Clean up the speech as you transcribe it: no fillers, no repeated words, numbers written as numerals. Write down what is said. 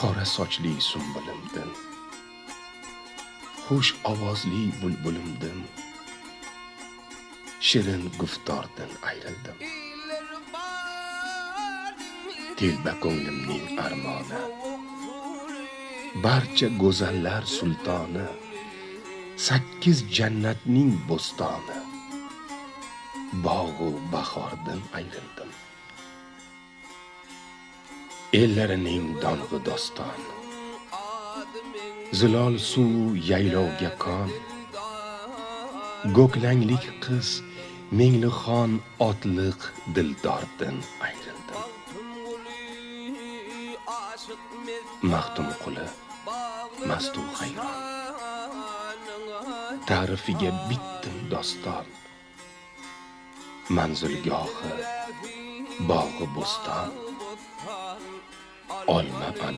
qora sochli sumbulimdin, xush ovozli bulbulimdin, shirin guftordan ayrildim. Telba ko'nglimning armoni, barcha go'zallar sultoni, 8 jannatning bo'stoni, bog'u bahordan ayrildim. Ellarining dong'i doston, zilol suv yaylovga kon, go'klanglik qiz Menglixon otliq dildordan ayrildim. Maxtum quli mastu hayron, ta'rifiga bitdim doston, manzilgohi bog'i bo'ston, olma